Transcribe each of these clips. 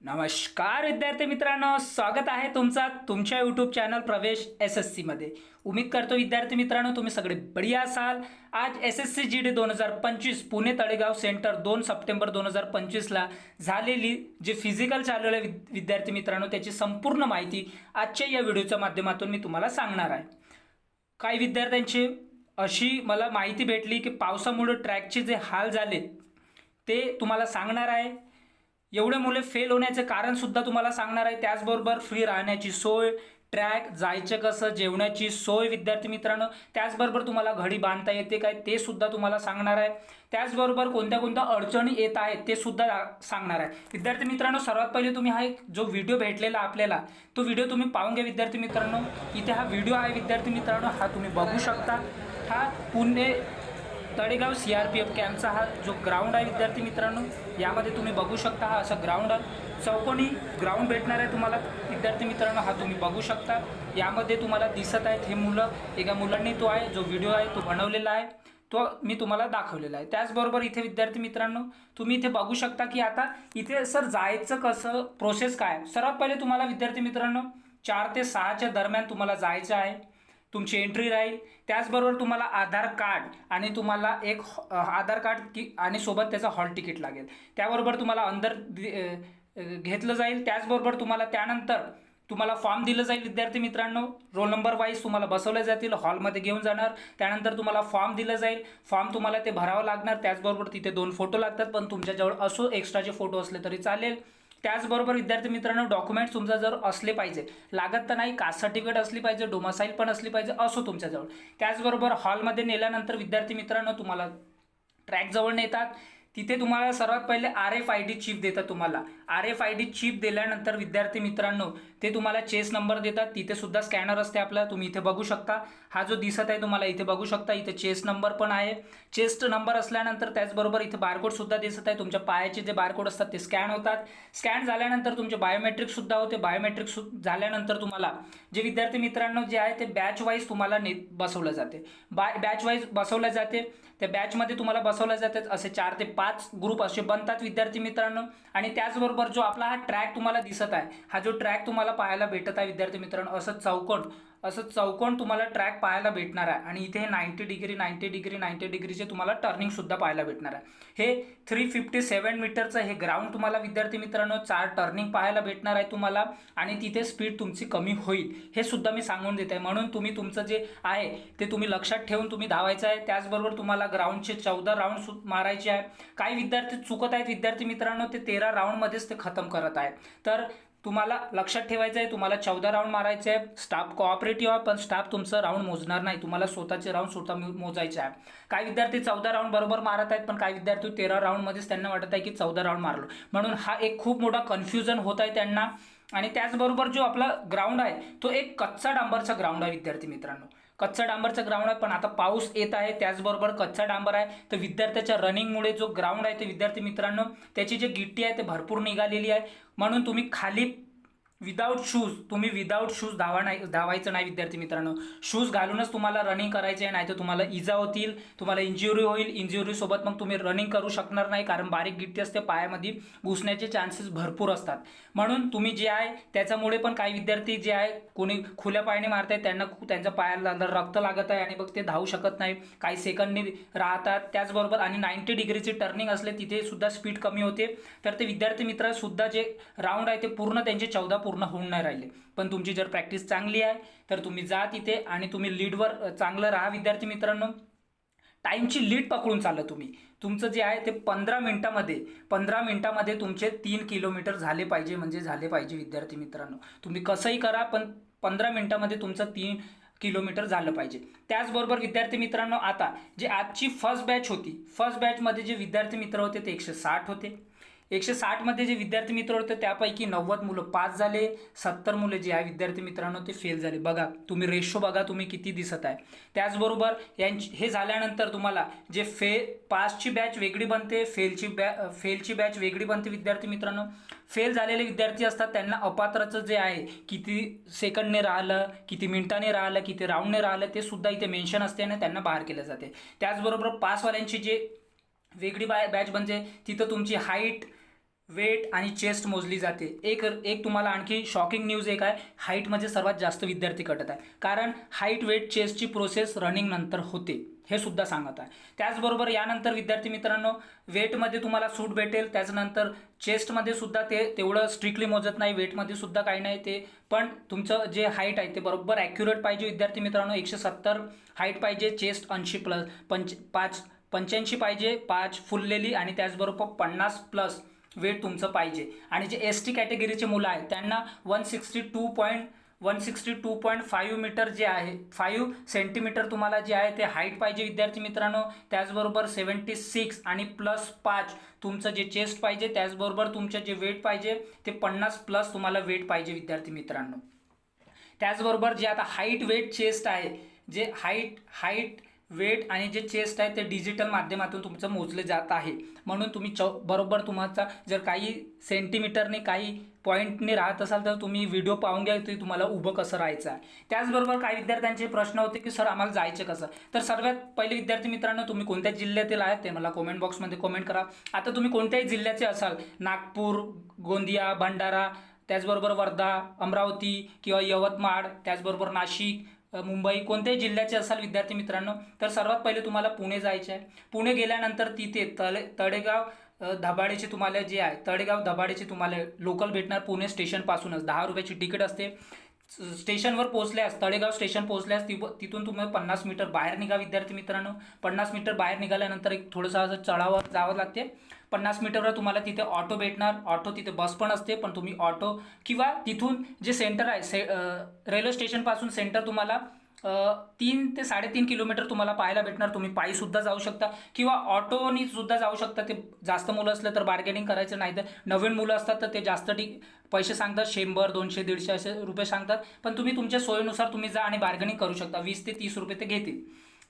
नमस्कार विद्यार्थी मित्रांनो, स्वागत आहे तुमच्या यूट्यूब चॅनल प्रवेश SSC मध्ये। उम्मीद करतो विद्यार्थी मित्रांनो तुम्ही सगळे बढिया असाल। आज SSC GD 2025 Pune Talegaon centre 2 September 2025 ला झालेली जे फिजिकल चालवले विद्यार्थी मित्रांनो त्याची संपूर्ण माहिती आजच्या या व्हिडिओच्या माध्यमातून मी तुम्हाला सांगणार आहे। काही विद्यार्थ्यांची अशी मला माहिती भेटली की पावसामुळे ट्रॅकचे जे हाल झाले ते तुम्हाला सांगणार आहे। एवढे मुले फेल होण्याचे कारण सुद्धा तुम्हाला सांगणार आहे। त्याचबरोबर फ्री राहण्याची सोय, ट्रॅक जायचं कसं, जेवणाची सोय विद्यार्थी मित्रांनो, त्याचबरोबर तुम्हाला घडी बांधता येते काय ते सुद्धा तुम्हाला सांगणार आहे। त्याचबरोबर कोणत्या कोणत्या अडचणी येत आहेत ते सुद्धा सांगणार आहे। विद्यार्थी मित्रांनो, सर्वात पहिले तुम्ही हा जो व्हिडिओ भेटलेला आपल्याला तो व्हिडिओ तुम्ही पाहून घ्या विद्यार्थी मित्रांनो। इथे हा व्हिडिओ आहे विद्यार्थी मित्रांनो, हा तुम्ही बघू शकता। हा पुणे तळेगाव CRPF कॅम्पचा हा जो ग्राउंड आहे विद्यार्थी मित्रांनो, यामध्ये तुम्ही बघू शकता हा असा ग्राउंड आहे। चौकोनी ग्राउंड भेटणार आहे तुम्हाला विद्यार्थी मित्रांनो, हा तुम्ही बघू शकता। यामध्ये तुम्हाला दिसत आहेत हे मुलं, एका मुलांनी तो आहे जो व्हिडिओ आहे तो बनवलेला आहे, तो मी तुम्हाला दाखवलेला आहे। त्याचबरोबर इथे विद्यार्थी मित्रांनो तुम्ही इथे बघू शकता की आता इथे सर जायचं कसं, प्रोसेस काय। सर्वात पहिले तुम्हाला विद्यार्थी मित्रांनो 4 ते 6च्या दरम्यान तुम्हाला जायचं आहे, तुमची एंट्री राहील। त्याचबरोबर तुम्हाला आधार कार्ड आणि तुम्हाला एक आधार कार्ड आणि सोबत त्याचा हॉल तिकीट लागेल। त्याबरोबर तुम्हाला अंदर घेतलं जाईल। त्याचबरोबर तुम्हाला त्यानंतर तुम्हाला फॉर्म दिलं जाईल विद्यार्थी मित्रांनो, रोल नंबर वाईज तुम्हाला बसवले जातील, हॉलमध्ये घेऊन जाणार। त्यानंतर तुम्हाला फॉर्म दिलं जाईल, फॉर्म तुम्हाला ते भरावं लागणार। त्याचबरोबर तिथे 2 फोटो लागतात, पण तुमच्याजवळ असो एक्स्ट्राचे फोटो असले तरी चालेल। त्याचबरोबर विद्यार्थी मित्रांनो डॉक्युमेंट्स तुमचा जर असले पाहिजे, लागत तर नाही, कास्ट सर्टिफिकेट असली पाहिजे, डोमासाईल पण असली पाहिजे असो तुमच्याजवळ। त्याचबरोबर हॉलमध्ये नेल्यानंतर विद्यार्थी मित्रांनो तुम्हाला ट्रॅक जवळ नेतात। तिथे तुम्हाला सर्वात पहिले RFID चिप देतात। तुम्हाला RFID चिप दिल्यानंतर विद्यार्थी मित्रांनो ते तुम्हाला चेस नंबर देतात। तिथे सुद्धा स्कॅनर असते आपला, तुम्ही इथे बघू शकता। हा जो दिसत आहे तुम्हाला इथे बघू शकता, इथे चेस्ट नंबर पण आहे। चेस्ट नंबर असल्यानंतर त्याचबरोबर इथे बारकोड सुद्धा दिसत आहे। तुमच्या पायाचे जे बारकोड असतात ते स्कॅन होतात। स्कॅन झाल्यानंतर तुमचे बायोमेट्रिक सुद्धा होते। बायोमेट्रिक झाल्यानंतर तुम्हाला जे विद्यार्थी मित्रांनो जे आहे ते बॅच वाईज तुम्हाला बसवलं जाते, बॅच वाईज बसवलं जाते। त्या बॅचमध्ये तुम्हाला बसवलं जाते असे 4 ते 5 ग्रुप असे बनतात विद्यार्थी मित्रांनो। आणि त्याचबरोबर जो आपला हा ट्रॅक तुम्हाला दिसत आहे, हा जो ट्रॅक तुम्हाला पाहायला भेटत आहे विद्यार्थी मित्रांनो, असं चौकोन तुम्हाला ट्रॅक पाहायला भेटणार आहे। आणि इथे 90 डिग्री 90 डिग्री 90 डिग्रीचे तुम्हाला टर्निंग सुद्धा पाहायला भेटणार आहे। हे 357 मीटरचं हे ग्राउंड तुम्हाला विद्यार्थी मित्रांनो 4 टर्निंग पाहायला भेटणार आहे तुम्हाला। आणि तिथे स्पीड तुमची कमी होईल हे सुद्धा मी सांगून देत आहे, म्हणून तुम्ही तुमचं जे आहे ते तुम्ही लक्षात ठेवून तुम्ही धावायचं आहे। त्याचबरोबर तुम्हाला ग्राउंडचे 14 राऊंड मारायचे आहे। काही विद्यार्थी चुकत आहेत विद्यार्थी मित्रांनो, ते 13 राऊंडमध्येच ते खतम करत आहेत। तर तुम्हाला लक्षात ठेवायचं आहे, तुम्हाला 14 राऊंड मारायचे आहे। स्टाफ कोऑपरेटिव्ह आहे, पण स्टाफ तुमचं राऊंड मोजणार नाही, तुम्हाला स्वतःचे राऊंड स्वतः मोजायचे आहे। काही विद्यार्थी 14 राऊंड बरोबर मारत आहेत, पण काही विद्यार्थी 13 राऊंडमध्येच त्यांना वाटत आहे की 14 राऊंड मारलो, म्हणून हा एक खूप मोठा कन्फ्युजन होत आहे त्यांना। आणि त्याचबरोबर जो आपला ग्राउंड आहे तो एक कच्चा डांबरचा ग्राउंड आहे विद्यार्थी मित्रांनो, कच्चा डांबरचा ग्राउंड आहे। पण आता पाऊस येत आहे, त्याचबरोबर कच्चा डांबर आहे, तर विद्यार्थ्याच्या रनिंगमुळे जो ग्राउंड आहे ते विद्यार्थी मित्रांनो त्याची जी गिट्टी आहे ते भरपूर निघालेली आहे। म्हणून तुम्ही खाली विदाऊट शूज धावायचं नाही विद्यार्थी मित्रांनो। शूज घालूनच तुम्हाला रनिंग करायचे आहे, नाही तर तुम्हाला इजा होतील, तुम्हाला इंज्युरी होईल। इंज्युरी सोबत मग तुम्ही रनिंग करू शकणार नाही, कारण बारीक गिट्टी असते, पायामध्ये घुसण्याचे चान्सेस भरपूर असतात। म्हणून तुम्ही जे आहे त्याच्यामुळे पण काही विद्यार्थी जे आहे कोणी खुल्या पायाने मारतायत, त्यांना त्यांच्या पायाला रक्त लागत आहे आणि मग ते धावू शकत नाही, काही सेकंदनी राहतात। त्याचबरोबर आणि 90 डिग्रीची टर्निंग असले तिथे सुद्धा स्पीड कमी होते। तर ते विद्यार्थी मित्र सुद्धा जे राऊंड आहे ते पूर्ण त्यांचे 14 पूर्ण होऊन नाही राहिले। पण तुमची जर प्रॅक्टिस चांगली आहे तर तुम्ही जा तिथे आणि तुम्ही लीडवर चांगलं राहा विद्यार्थी मित्रांनो। टाईमची लीड पकडून चाललं तुम्ही, तुमचं जे आहे ते 15 मिनिटामध्ये तुमचे 3 किलोमीटर झाले पाहिजे, म्हणजे झाले पाहिजे विद्यार्थी मित्रांनो। तुम्ही कसंही करा, पण 15 मिनिटामध्ये तुमचं 3 किलोमीटर झालं पाहिजे। त्याचबरोबर विद्यार्थी मित्रांनो आता जे आजची फर्स्ट बॅच होती, फर्स्ट बॅचमध्ये जे विद्यार्थी मित्र होते ते 160 होते। 160 मध्ये जे विद्यार्थी मित्र होते त्यापैकी 90 मुलं पास झाले, 70 मुले जे आहे विद्यार्थी मित्रांनो ते फेल झाले। बघा तुम्ही रेशो बघा तुम्ही किती दिसत आहे। त्याचबरोबर हे झाल्यानंतर तुम्हाला जे पासची बॅच वेगळी बनते, फेलची बॅच वेगळी बनते विद्यार्थी मित्रांनो। फेल झालेले विद्यार्थी असतात त्यांना अपात्रचं जे आहे किती सेकंडने राहिलं, किती मिनिटाने राहिलं, किती राऊंडने राहिलं ते सुद्धा इथे मेन्शन असते आणि त्यांना बाहेर केलं जाते। त्याचबरोबर पासवाल्यांची जे वेगळी बॅच म्हणजे तिथं तुमची हाईट, वेट आणि चेस्ट मोजली जाते. एक एक तुम्हाला आणखी शॉकिंग न्यूज एक आहे, हाईटमध्ये सर्वात जास्त विद्यार्थी कटत आहे, कारण हाईट वेट चेस्टची प्रोसेस रनिंग नंतर होते, हे सुद्धा सांगत आहे. त्याचबरोबर यानंतर विद्यार्थी मित्रांनो, वेटमध्ये तुम्हाला सूट भेटेल. त्याच्यानंतर चेस्टमध्ये सुद्धा ते तेवढं स्ट्रिक्टली मोजत नाही, वेटमध्ये सुद्धा काही नाही ते, पण तुमचं जे हाईट आहे ते बरोबर ॲक्युरेट पाहिजे विद्यार्थी मित्रांनो. 170 हाईट पाहिजे, चेस्ट 80+ 85 पाहिजे, 5 फुललेली, आणि त्याचबरोबर 50+ वेट तुमचं पाहिजे. आणि जे ST कॅटेगरीचे मुलं आहेत त्यांना 162.5 मीटर जे आहे, 5 सेंटीमीटर तुम्हाला जे आहे ते हाईट पाहिजे विद्यार्थी मित्रांनो. त्याचबरोबर 76 आणि +5 तुमचं जे चेस्ट पाहिजे. त्याचबरोबर तुमचं जे वेट पाहिजे ते 50+ तुम्हाला वेट पाहिजे विद्यार्थी मित्रांनो. त्याचबरोबर जे आता हाईट वेट चेस्ट आहे, जे हाईट वेट आणि जे चेस्ट आहे ते डिजिटल माध्यमातून तुमचं मोजले जात आहे, म्हणून तुम्ही बरोबर तुमचा जर काही सेंटीमीटरने काही पॉईंटने राहत असाल तर तुम्ही व्हिडिओ पाहून घ्या की तुम्हाला उभं कसं राहायचं आहे. त्याचबरोबर काही विद्यार्थ्यांचे प्रश्न होते की सर आम्हाला जायचं कसं. तर सर्वात पहिले विद्यार्थी मित्रांनो, तुम्ही कोणत्या जिल्ह्यातील आहेत ते मला कमेंट बॉक्समध्ये कमेंट करा. आता तुम्ही कोणत्याही जिल्ह्याचे असाल, नागपूर, गोंदिया, भंडारा, त्याचबरोबर वर्धा, अमरावती किंवा यवतमाळ, त्याचबरोबर नाशिक, मुंबई, कोणत्याही जिल्ह्याचे असाल विद्यार्थी मित्रांनो, तर सर्वात पहिले तुम्हाला पुणे जायचे आहे. पुणे गेल्यानंतर तिथे तळेगाव धबाडेचे तुम्हाला जे आहे, तळेगाव धबाडेचे तुम्हाला लोकल भेटणार. पुणे स्टेशनपासूनच 10 रुपयाची तिकीट असते. स्टेशनवर पोहोचल्यास, तळेगाव स्टेशन पोहोचल्यास तिथून तुम्ही 50 मीटर बाहेर निघा विद्यार्थी मित्रांनो. 50 मीटर बाहेर निघाल्यानंतर एक थोडंसं असं चढावर जावं लागते. 50 मीटरवर तुम्हाला तिथे ऑटो भेटणार. ऑटो तिथे बस पण असते, पण तुम्ही ऑटो किंवा तिथून जे सेंटर आहे, रेल्वे स्टेशनपासून सेंटर तुम्हाला 3 ते 3.5 किलोमीटर तुम्हाला पाहायला भेटणार. तुम्ही पायीसुद्धा जाऊ शकता किंवा ऑटोनी सुद्धा जाऊ शकता. ते जास्त मुलं असलं तर बार्गेनिंग करायचं, नाही तर नवीन मुलं असतात तर ते जास्त पैसे सांगतात, 100, 200, 150 असे रुपये सांगतात. पण तुम्ही तुमच्या सोयीनुसार तुम्ही जा आणि बार्गेनिंग करू शकता. 20 ते 30 रुपये ते घेतील.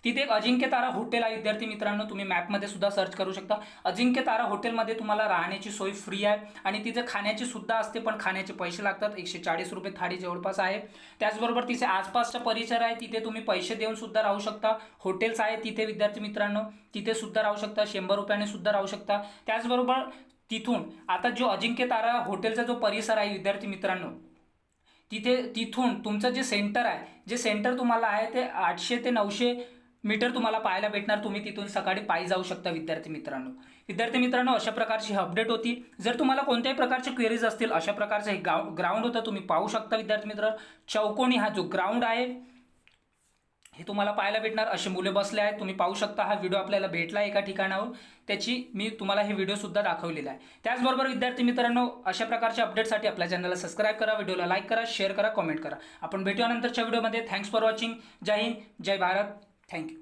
तिथे एक अजिंक्य तारा हॉटेल आहे विद्यार्थी मित्रांनो, तुम्ही मॅपमध्ये सुद्धा सर्च करू शकता. अजिंक्य तारा हॉटेलमध्ये तुम्हाला राहण्याची सोय फ्री आहे आणि तिथे खाण्याची सुद्धा असते, पण खाण्याचे पैसे लागतात. 140 रुपये थाळी जवळपास आहे. त्याचबरोबर तिथे आसपासचा परिसर आहे, तिथे तुम्ही पैसे देऊन सुद्धा राहू शकता. हॉटेल्स आहे तिथे विद्यार्थी मित्रांनो, तिथे सुद्धा राहू शकता. 100 रुपयाने सुद्धा राहू शकता. त्याचबरोबर तिथून आता जो अजिंक्य तारा हॉटेलचा जो परिसर आहे विद्यार्थी मित्रांनो, तिथून तुमचं जे सेंटर आहे, जे सेंटर तुम्हाला आहे ते 800 ते 900 मीटर तुम्हाला पाहायला भेटणार. तुम्ही तिथून सकाळी पायी जाऊ शकता विद्यार्थी मित्रांनो. अशा प्रकारची अपडेट होती. जर तुम्हाला कोणत्याही प्रकारचे क्वेरीज असतील, अशा प्रकारचं हे ग्राउंड होतं, तुम्ही पाहू शकता विद्यार्थी मित्रांनो. चौकोनी हा जो ग्राउंड आहे हे तुम्हाला पाहायला भेटणार. असे मुले बसले आहेत, तुम्ही पाहू शकता. हा व्हिडिओ आपल्याला भेटला एका ठिकाणावर, त्याची मी तुम्हाला हे व्हिडिओ सुद्धा दाखवलेला आहे. त्याचबरोबर विद्यार्थी मित्रांनो, अशा प्रकारच्या अपडेटसाठी आपल्या चॅनलला सबस्क्राईब करा, व्हिडिओला लाईक करा, शेअर करा, कमेंट करा. आपण भेटूया नंतरच्या व्हिडिओमध्ये. Thanks for watching. जय हिंद, जय भारत. थँक्यू.